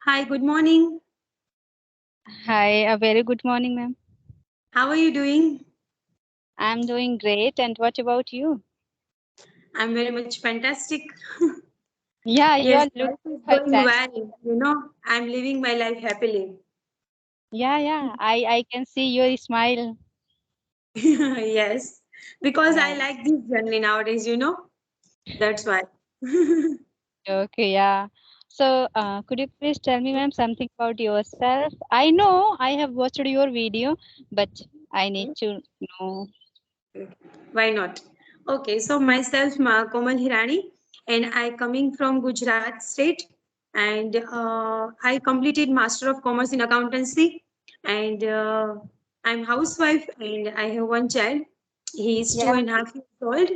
Hi, good morning. Hi, a very good morning, ma'am. How are you doing? I'm doing great. And what about you? I'm very much fantastic. Yeah, you Yes, are looking life is going fantastic. well. I'm living my life happily. Yeah, I can see your smile. Yes, because I Yeah. like this journey nowadays. That's why. Okay, yeah. So, could you please tell me, ma'am, something about yourself? I know I have watched your video, but I need to know. Why not? Okay, so myself, Komal Hirani, and I coming from Gujarat state, and I completed Master of Commerce in Accountancy, and I'm housewife, and I have one child. He is two Yeah. and a half years old.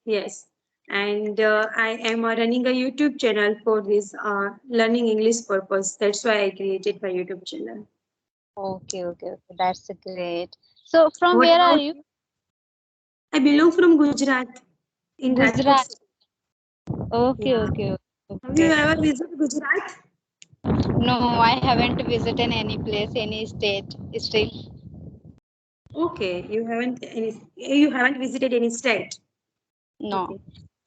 Yes, and I am running a YouTube channel for this learning English purpose. That's why I created my YouTube channel. Okay. That's great. So, from What where are about you? you? I belong from Gujarat in Rajkot. Gujarat. Yeah. Have you Okay. ever visited Gujarat? No, I haven't visited any place, any state still. Okay, you haven't visited any state. No. Okay.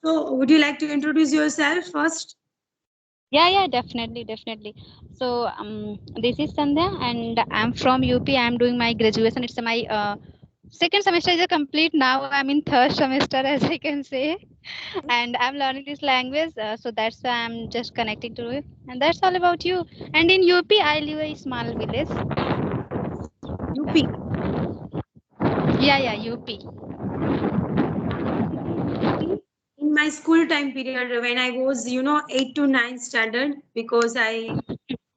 So would you like to introduce yourself first? Yeah, definitely. So, this is Sandhya, and I'm from UP. I'm doing my graduation. It's my second semester is complete now. I'm in third semester, as I can say, and I'm learning this language. So that's why I'm just connecting to it, and that's all about you. And in UP, I live in a small village. UP. Yeah, UP. In my school time period when I was, 8 to 9 standard, because I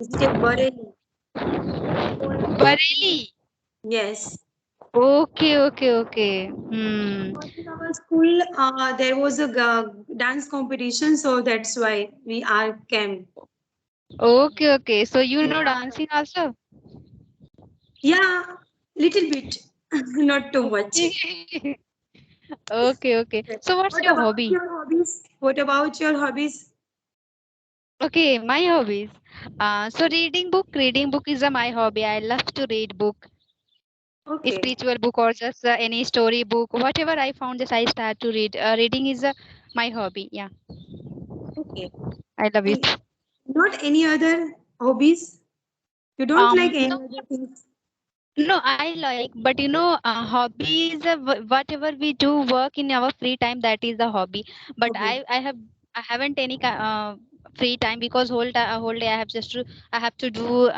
visited Bareilly. Bareilly. Yes. Okay. Because in our school, there was a dance competition, so that's why we are came. Okay. So you know dancing also? Yeah, little bit, not too much. Okay. So what's What your about hobby? your hobbies? What about your hobbies? Okay, my hobbies. So reading book is my hobby. I love to read book, Okay, spiritual book or just any story book, whatever I found, just I start to read. Reading is my hobby. Yeah, okay. I love it. And not any other hobbies? You don't like any No, other things? no, I like, but hobbies, whatever we do work in our free time, that is a hobby. But Hobby. I haven't any free time because whole day I have to do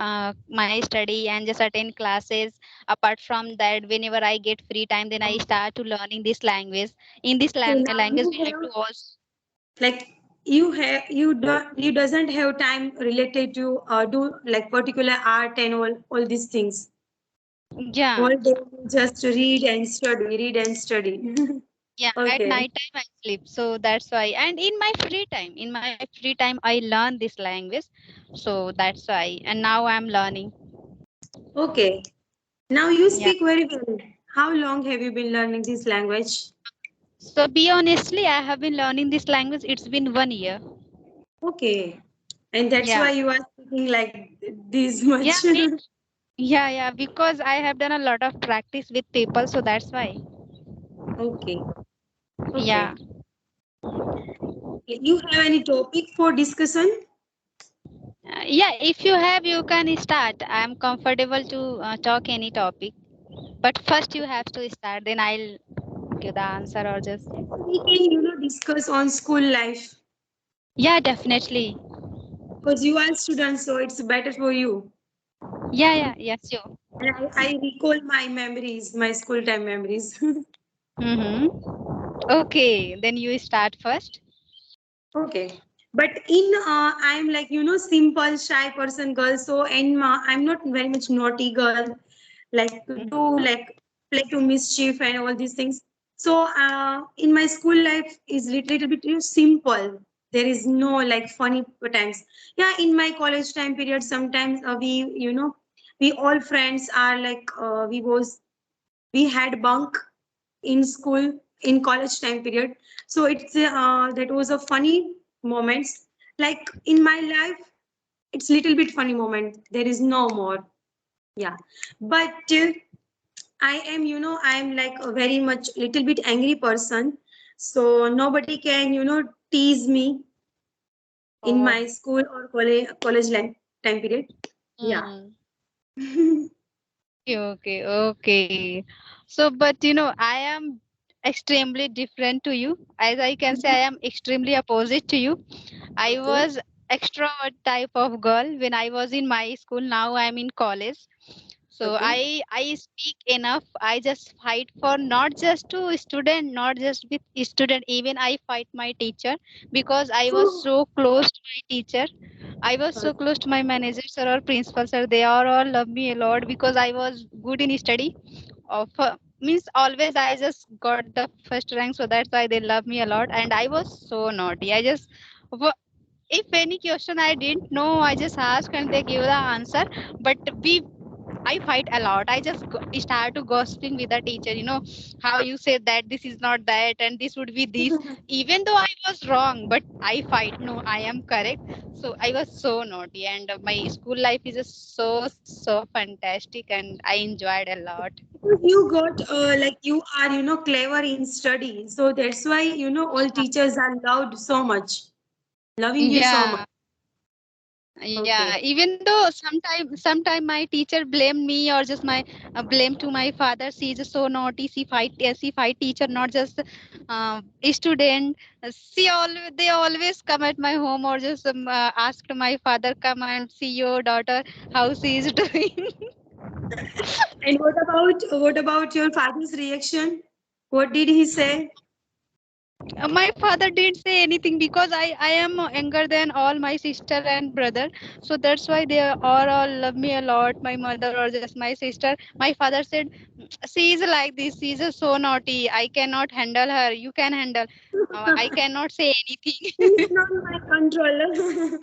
my study and just attend classes. Apart from that, whenever I get free time, then I start to learning this language. In this Okay, now language, you we have have to also. like you doesn't have time related to do like particular art and all these things. Yeah, All day you just read and study. yeah. At Okay, night time I sleep, so that's why. And in my free time, I learn this language, so that's why. And now I'm learning. okay. Now you Yeah. speak very well. How long have you been learning this language? So be honestly, I have been learning this language. It's been 1 year. Okay, and that's Yeah. why you are speaking like this Yeah. much. Yeah. Because I have done a lot of practice with people, so that's why. Okay, Yeah. okay. You have any topic for discussion? Yeah. If you have, you can start. I'm comfortable to talk any topic. But first, you have to start. Then I'll give the answer or just. We can, discuss on school life Yeah, definitely. because you are students, so it's better for you. Yes, sure. And I recall my memories, my school time memories. Okay, then you start first. Okay. But I'm like, simple, shy person girl. So, I'm not very much naughty girl, like to do, like play to mischief and all these things. So, in my school life is little bit simple. There is no like funny times. Yeah, in my college time period, sometimes we all friends are like, we had bunk in school in college time period, so it's that was a funny moments like in my life. it's little bit funny moment. There is no more. Yeah. But I am, I'm like a very much little bit angry person. So nobody can, tease me in Oh. my school or time period. Yeah. Hmm. Okay, okay. So, but I am extremely different to you. As I can say, I am extremely opposite to you. I Okay. was extrovert type of girl when I was in my school. Now I'm in college. So Okay. I speak enough. I just fight for not just to student, not just with student. Even I fight my teacher because I was so close to my teacher. I was so Okay. close to my manager sir or principal sir. They are all love me a lot because I was good in study. Of means always I just got the first rank, so that's why they love me a lot. And I was so naughty. I just if any question I didn't know, I just ask and they give the answer. But we I fight a lot. I just start to gossiping with the teacher. How you said that this is not that and this would be this. Even though I was wrong, but I fight. No, I am correct. So I was so naughty, and my school life is just so fantastic, and I enjoyed a lot. Because you got like you are, clever in study. So that's why, all teachers are loved so much, loving you so much. Yeah. Yeah, Okay. even though sometime my teacher blamed me or just my blame to my father. She is so naughty. She fight teacher, not just student. She always they always come at my home or just ask my father, come and see your daughter how she is doing. And what about your father's reaction? What did he say? My father didn't say anything because I am younger than all my sister and brother, so that's why they all love me a lot, my mother or just my sister. My father said, she is like this, she is so naughty, I cannot handle her, you can handle. I cannot say He anything. is not my controller.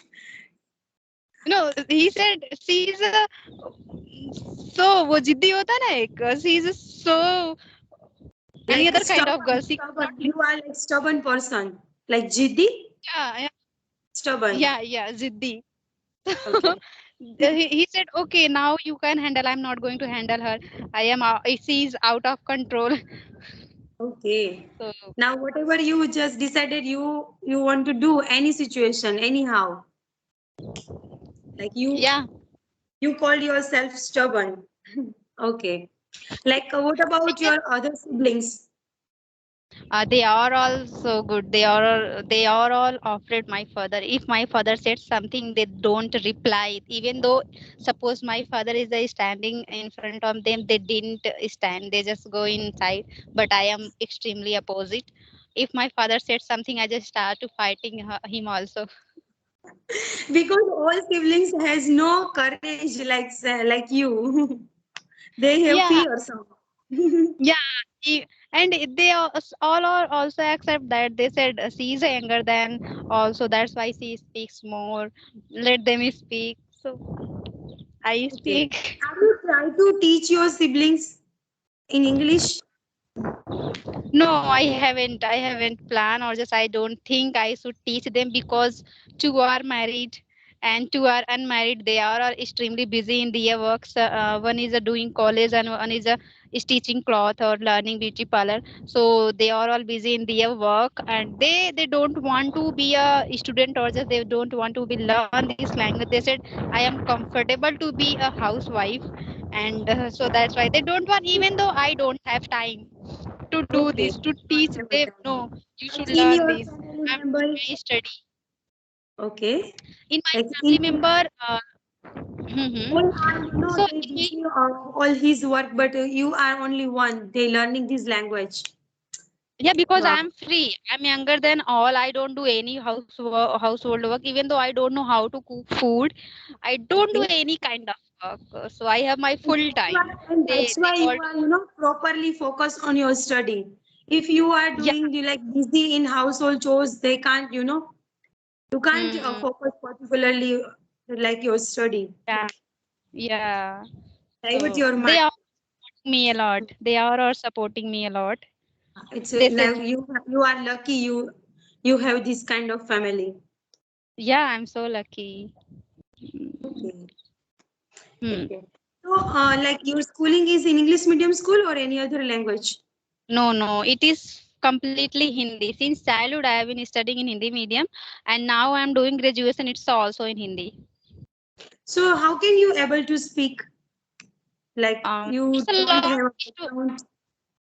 He said she is a so वो जिद्दी होता है ना एक, she is so any Like other kind of stubborn, girl, she cannot stubborn. You are like stubborn person. Like jiddi, yeah, stubborn. yeah, ziddi. Okay. He said, okay, now you can handle, I'm not going to handle her, I am she is out of control. Okay. So Now whatever you just decided you want to do any situation anyhow. Like yeah, you called yourself stubborn. Okay. Like what about your other siblings? they are all so good. They are all afraid my father. If my father said something, they don't reply. Even though suppose my father is standing in front of them, they didn't stand. They just go inside. But I am extremely opposite. If my father said something, I just start to fighting him also. Because all siblings has no courage like you. They have Yeah, fear some. yeah, and they all are also accept that they said she is younger than also, that's why she speaks more. Let them speak. So I Okay. speak. Have you tried to teach your siblings in English? No, I haven't planned, or just I don't think I should teach them because two are married and two are unmarried. They are extremely busy in their works. One is doing college and one is teaching cloth or learning beauty parlor. So they are all busy in their work, and they don't want to be a student, or just they don't want to be learn this language. They said I am comfortable to be a housewife, and so that's why they don't want. Even though I don't have time to do Okay. this, to You teach don't have a them, time. no, you Like should in learn your this. family I'm member, doing my study. okay. In my Like in family member, all mhm. are, So they in my busy of all his work, but you are only one. They learning this language. yeah, because Wow. I'm free, I'm younger than all, I don't do any household work. Even though I don't know how to cook food, I don't do Okay. any kind of work. So I have my And full that's why, time. and they that's they why you all are, do. properly focused on your study. If you are Yeah. doing like busy in household chores, they can't, you can't Hmm. focus particularly like your study. Yeah, yeah. Divert So your they mind. are supporting me a lot, they are all supporting me a lot. It's They said, like you are lucky you have this kind of family. yeah, I'm so lucky. Okay. Hmm. Okay. So, like your schooling is in English medium school or any other language? No, no, it is completely Hindi. Since childhood, I have been studying in Hindi medium, and now I am doing graduation. It's also in Hindi. So, how can you able to speak? Like you It's a don't long. have a background.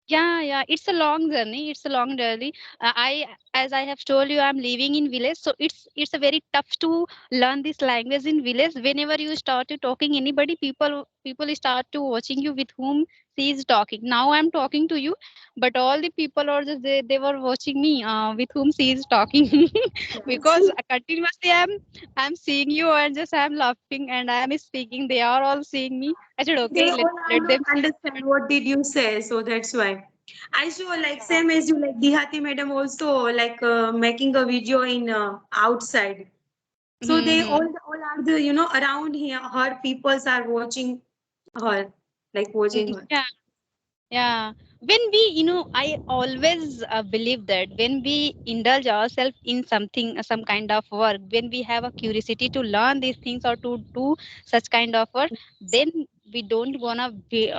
Yeah, yeah, it's a long journey. It's a long journey. As I have told you, I'm living in village, so it's a very tough to learn this language in village. Whenever you start to talking anybody, people start to watching you with whom she is talking. Now I'm talking to you, but all the people are just they were watching me with whom she is talking because continuously I'm seeing you and just I'm laughing and I'm speaking. They are all seeing me. I said They okay, all are let not them see. understand what did you say, so that's why. I saw like Yeah. same as you, like Dihati madam also like making a video in outside. So they Mm-hmm. all are the around here. Her peoples are watching her, like watching her. Yeah, yeah. When we, I always believe that when we indulge ourselves in something, some kind of work, when we have a curiosity to learn these things or to do such kind of work, then we don't wanna be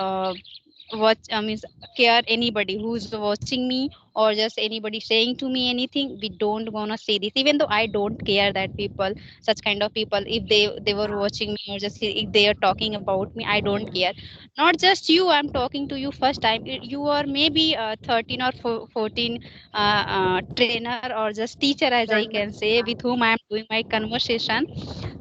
watch means care anybody who's watching me or just anybody saying to me anything. We don't wanna say this, even though I don't care that people, such kind of people, if they were watching me or just if they are talking about me, I don't care. Not just you, I'm talking to you first time. You are maybe 13 or 14 trainer or just teacher, as I can say, with whom I am doing my conversation.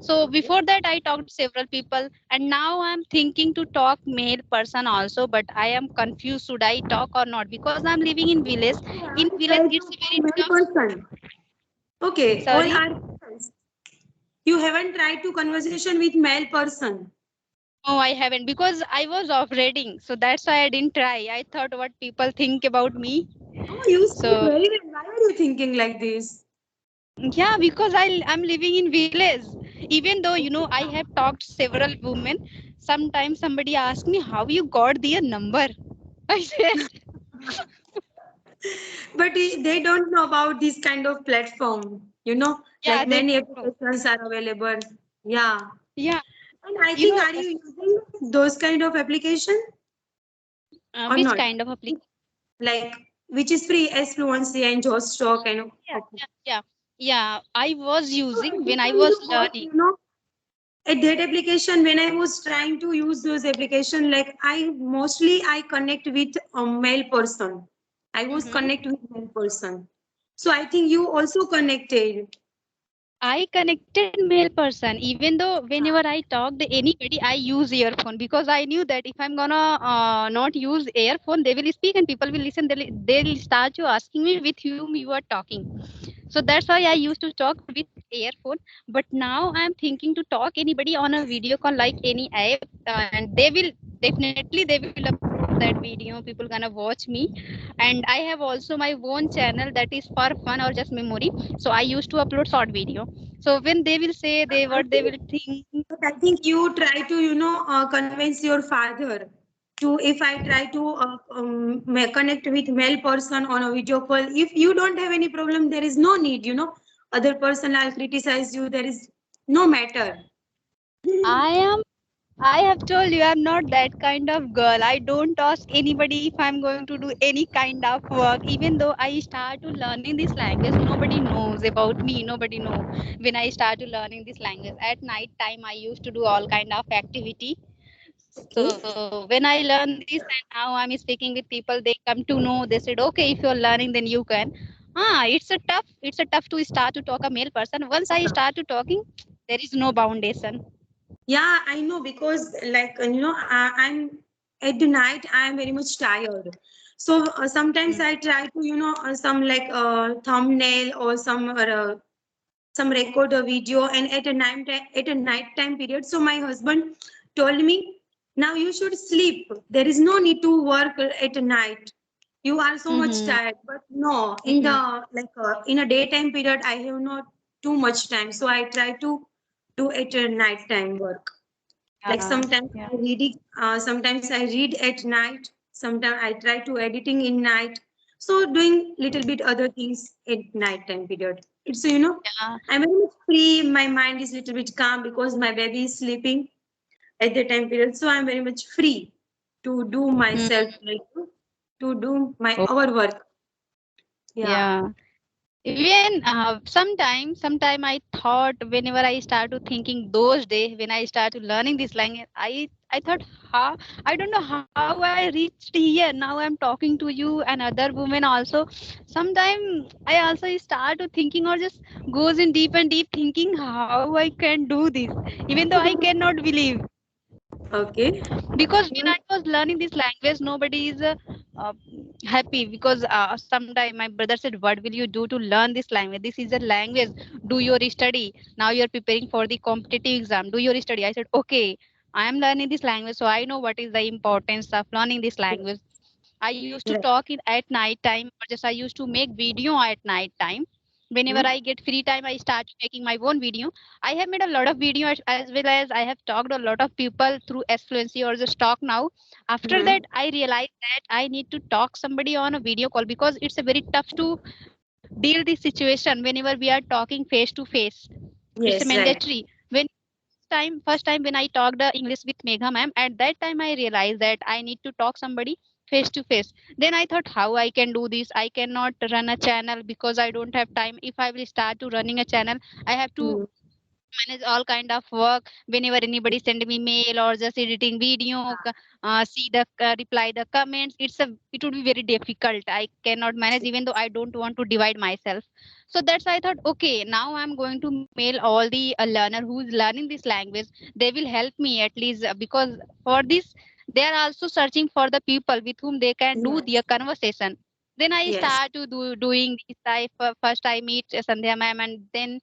So before that, I talked several people, and now I'm thinking to talk male person also. But I am confused: should I talk or not? Because I'm living in village. You In haven't village, tried to it's talk very male tough. person. Okay, all Sorry. are females. You haven't tried to conversation with male person. No, I haven't because I was off reading, so that's why I didn't try. I thought what people think about me. Oh, you speak So very well. Why are you thinking like this? yeah, because I'm living in village. Even though I have talked several women. Sometimes somebody asks me how you got their number. I said, But they don't know about this kind of platform. yeah, Like they many don't know. applications are available. Yeah. Yeah, And I think, are you using those kind of application or which not? kind of application? Like, which is free as Fluency and Stock and Yeah, okay. yeah, yeah, yeah. I was So using at the when I time you was got, learning. at that application, when I was trying to use those application, like I connect with a male person. I was Hmm. connect with male person. So I think you also connected. I connected male person, even though whenever I talk to anybody, I use earphone because I knew that if I'm gonna not use earphone, they will speak and people will listen. They'll start you asking me with whom you are talking. So that's why I used to talk with earphone. But now I'm thinking to talk anybody on a video call like any app, and they will upload that video. People gonna watch me, and I have also my own channel that is for fun or just memory. So I used to upload short video. So when they will say they I what they think, will think. but I think you try to, convince your father to, if I try to connect with male person on a video call, if you don't have any problem, there is no need, other person will criticize you. There is no matter. I am I have told you I'm not that kind of girl. I don't ask anybody if I'm going to do any kind of work. Even though I start to learning this language, nobody knows about me. Nobody know when I start to learning this language. At night time, I used to do all kind of activity. Okay. So when I learn this and now I'm speaking with people, they come to know. They said, okay, if you're learning, then you can. It's a tough to start to talk a male person. Once I start to talking, there is no foundation. Yeah, I know because like I'm at the night I am very much tired. So sometimes I try to some like thumbnail or some record a video and at a night time period. So my husband told me, now you should sleep. There is no need to work at night. You are so much Mm-hmm. tired. But no, in Mm-hmm. the in a daytime period, I have not too much time. So I try to do it at nighttime work. Like Yeah, sometimes yeah. I read it, sometimes I read at night. Sometimes I try to editing in night. So doing little bit other things at nighttime period. It's Yeah. I'm very much free. My mind is little bit calm because my baby is sleeping at the time period. So I'm very much free to do Hmm. myself, like to do my Oh, our work. Yeah. yeah. Even sometime I thought whenever I started thinking those days when I started learning this language, I thought how I don't know how I reached here. Now I'm talking to you and other women also. Sometime I also start to thinking or just goes in deep and deep thinking how I can do this, even though I cannot believe. Okay. Because when You I was learning this language, nobody is uh, happy because sometime my brother said, what will you do to learn this language? This is a language. Do your study. Now you're preparing for the competitive exam. Do your study. I said, okay, I am learning this language, so I know what is the importance of learning this language. I used to right. talk it at night time, or just I used to make video at night time. Whenever Hmm? I get free time, I start making my own video. I have made a lot of video as well as I have talked a lot of people through S fluency or just talk now. After Hmm. that, I realized that I need to talk somebody on a video call because it's a very tough to deal this situation whenever we are talking face to face. It's a Yes, right. mandatory. When first time when I talked English with Megha ma'am, at that time I realized that I need to talk somebody face to face. Then I thought how I can do this. I cannot run a channel because I don't have time. If I will start to running a channel, I have to Hmm. manage all kind of work whenever anybody send me mail or just editing video, see the reply the comments. It would be very difficult. I cannot manage even though I don't want to divide myself. So that's why I thought, okay, now I'm going to mail all the learner who is learning this language. They will help me at least, because for this they are also searching for the people with whom they can do Yes. their conversation. Then I Yes. start to doing this. First I meet Sandhya ma'am, and then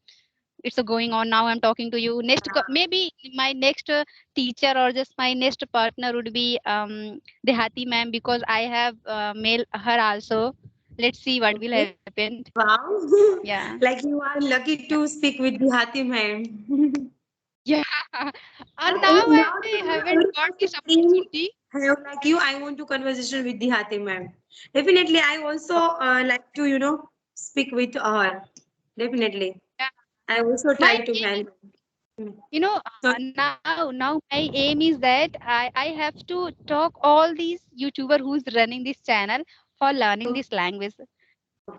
it's a going on. Now I'm talking to you. Maybe my next teacher or just my next partner would be the Hati ma'am, because I have mailed her also. Let's see what will Okay. happen. Wow. Yeah. Like you are lucky to speak with the Hathi ma'am. Yeah. And Now, now I now haven't got every this person dream opportunity. have like you. I want to conversation with the Hathi ma'am. Definitely, I also like to speak with her. Definitely, Yeah. I also My try to aim is, manage. Hmm. So now my aim is that I have to talk all these YouTuber who's running this channel for learning this language.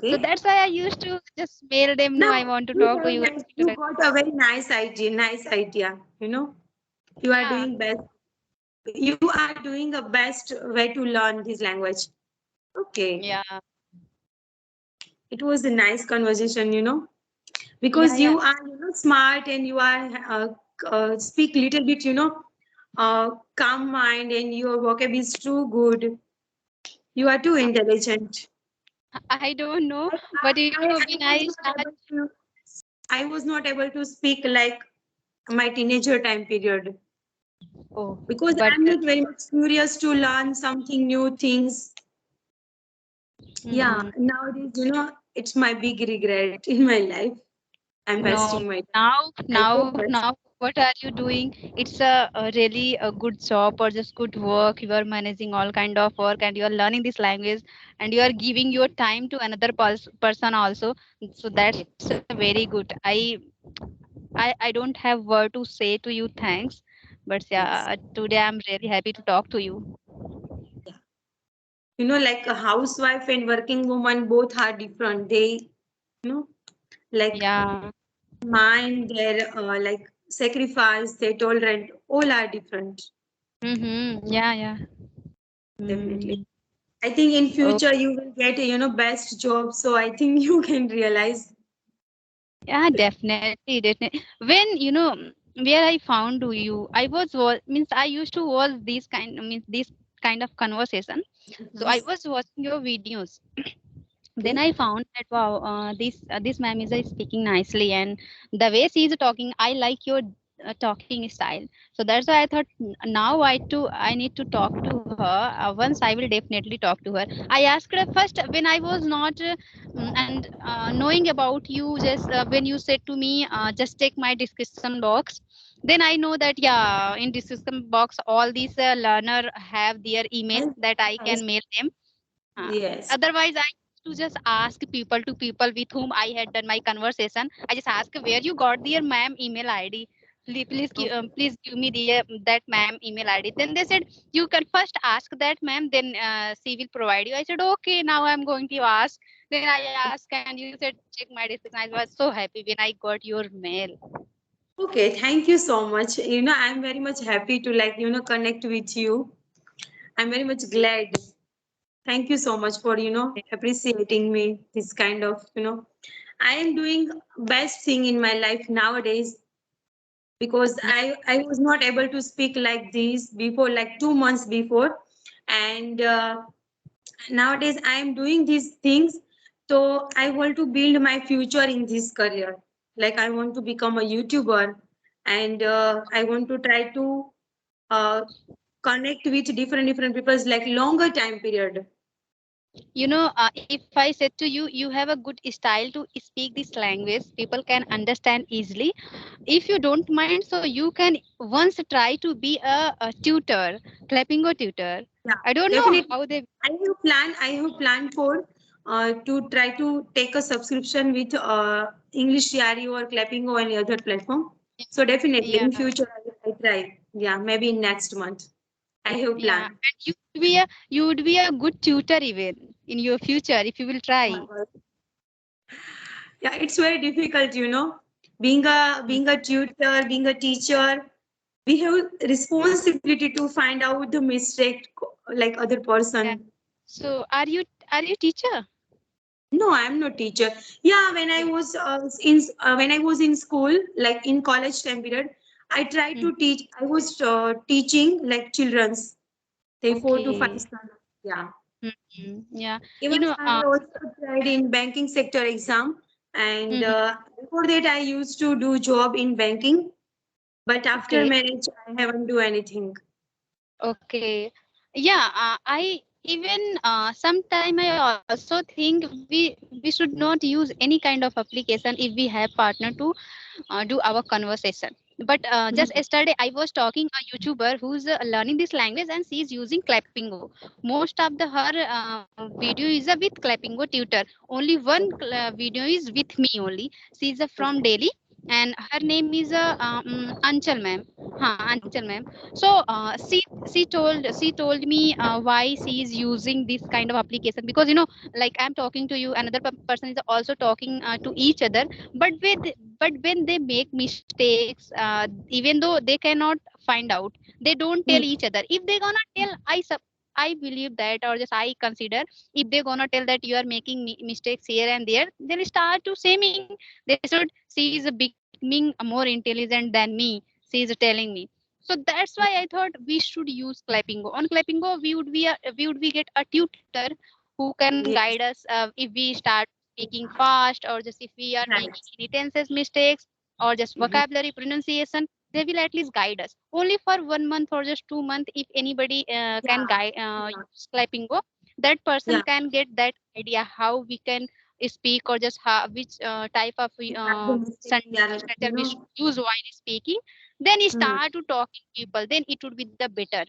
So okay. that's why I used to just mail them. No, I Now want to you talk to have you. like you got a very nice idea. Nice idea. You are Yeah, doing best. You are doing the best way to learn this language. Okay, yeah, it was a nice conversation. yeah, Because yeah. you are smart and you are speak little bit calm mind and your vocab is too good. You are too intelligent. I don't know, Like but I when was I not start, able to I was not able to speak like my teenager time period oh, because but I'm not very much curious to learn something new things. Yeah, mm, nowadays it's my big regret in my life. I'm no, wasting my time. now, I now, hope that now, what are you doing? It's a really a good job or just good work. You are managing all kind of work and you are learning this language and you are giving your time to another person also. So that's a very good. I don't have word to say to you thanks, but yes. yeah, today I'm really happy to talk to you. Yeah. Like a housewife and working woman both are different. They you know like Yeah. mind their like sacrifice, their tolerant, all are different. Mm-hmm. Yeah, yeah. Definitely, Mm. I think in Oh, future you will get a best job, so I think you can realize. yeah, definitely, definitely. When where I found you, means I used to watch this kind of conversation. So Mhm. I was watching your videos. Then Okay. I found that wow, this ma'am is speaking nicely, and the way she is talking, I like your talking style. So that's why I thought now I need to talk to her. Once I will definitely talk to her. I asked her first when I was not and knowing about you, just when you said to me, just take my description box. Then I know that yeah, in description box all these learner have their email Yes, that I yes, can mail them. uh, yes. Otherwise, to just ask people to people with whom I had done my conversation. I just ask where you got their ma'am email ID. Okay. Please give me that ma'am email ID. Then they said you can first ask that ma'am, then she will provide you. I said okay, now I'm going to ask. Then I asked and you said check my description. I was so happy when I got your mail. Okay, thank you so much. I'm very much happy to connect with you. I'm very much glad. Thank you so much for appreciating me. This kind of I am doing best thing in my life nowadays because I was not able to speak like this before, like 2 months before, and nowadays I am doing these things. So I want to build my future in this career. Like I want to become a YouTuber, and I want to try to uh, connect with different people's like longer time period. If I said to you, you have a good style to speak this language, people can understand easily. If you don't mind, so you can once try to be a tutor, clapping or tutor. Yeah, I don't know definitely. how they. I have planned for to try to take a subscription with English CRE or Clapping or any other platform. So definitely Yeah, in future I try. Yeah, maybe in next month. I have yeah, planned. and you would be a good tutor even in your future if you will Oh my try. God. Yeah, it's very difficult, being a tutor, being a teacher. We have responsibility to find out the mistake like other Yeah. person. So are you teacher? No, I'm not teacher. Yeah, when I Okay. was in school, like in college time period, I tried Hmm. to teach. I was teaching like children's, say 4 to 5 Okay. standards. Yeah. Yeah. Even I also tried in banking sector exam, and Mhm. before that I used to do job in banking. But after Okay. marriage, I haven't do anything. Okay. Yeah, I even sometime I also think we should not use any kind of application if we have partner to do our conversation. But just Mhm. yesterday I was talking a YouTuber who's learning this language and she's using Clappingo. Most of the her video is with Clappingo tutor. Only one video is with me only. She's from Delhi and her name is Anchal ma'am. Anchal ma'am. So she told me why she is using this kind of application, because like I'm talking to you, another person is also talking to each other, but when they make mistakes, even though they cannot find out, they don't tell Mhm. each other. If they gonna tell, I believe that, or just I consider, if they gonna tell that you are making mistakes here and there, they'll start to shaming. They should, she is becoming more intelligent than me, she is telling me. So that's why I thought we should use Clappingo. On Clappingo, we would we get a tutor who can guide us Yes, if we start speaking fast, or just if we are making right. any tenses mistakes, or just Mhm. vocabulary pronunciation. They will at least guide us. Only for 1 month or just 2 months, if anybody can Yeah, guide yeah, use Clappingo, that person yeah. can get that idea how we can speak, or just how, which type of Yeah, the mistake we sentence or are, structure we should use while speaking. Then you mhm. start to talking people, then it would be the better.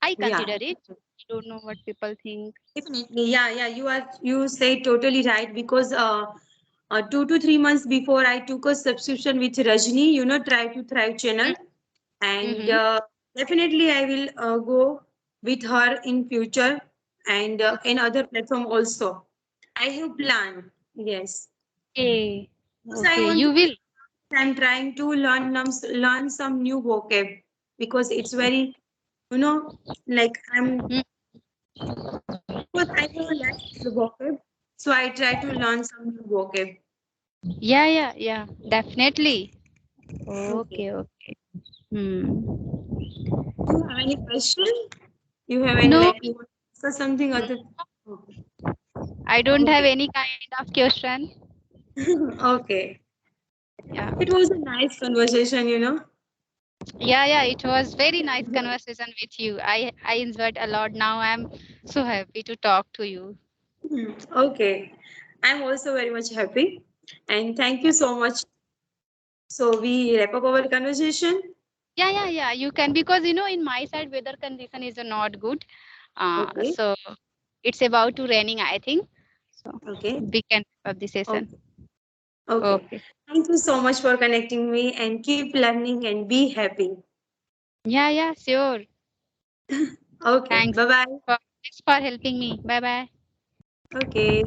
I Yeah. consider it. I don't know what people think. Definitely, yeah, yeah. You say totally right because 2 to 3 months before I took a subscription with Rajni, Try to Thrive channel, and Mm-hmm. definitely I will go with her in future and in other platform also. I have planned, yes, Okay. because I Okay, want you to. will. I'm trying to learn some new vocab because it's very, you know, like because I have less vocab, so I try to learn some new vocab. Yeah, yeah, yeah. Definitely. Okay. Okay, okay. Hmm. Do you have any question? You have any No, like you want to discuss something other? Okay. I don't have Okay. any kind of question. Okay. Yeah. It was a nice conversation. Yeah, yeah. It was very I nice enjoyed. conversation with you. I enjoyed a lot. Now I'm so happy to talk to you. Okay. I'm also very much happy. And thank you Yeah. so much. So we wrap up our conversation. Yeah, yeah, yeah. You can, because in my side weather condition is not good. Okay. So it's about to raining, I think. So Okay. we can have the session. Okay. Okay. Okay. Thank you so much for connecting me and keep learning and be happy. Yeah, yeah, sure. Okay. Thanks Bye bye. thanks for helping me. Bye bye. Okay.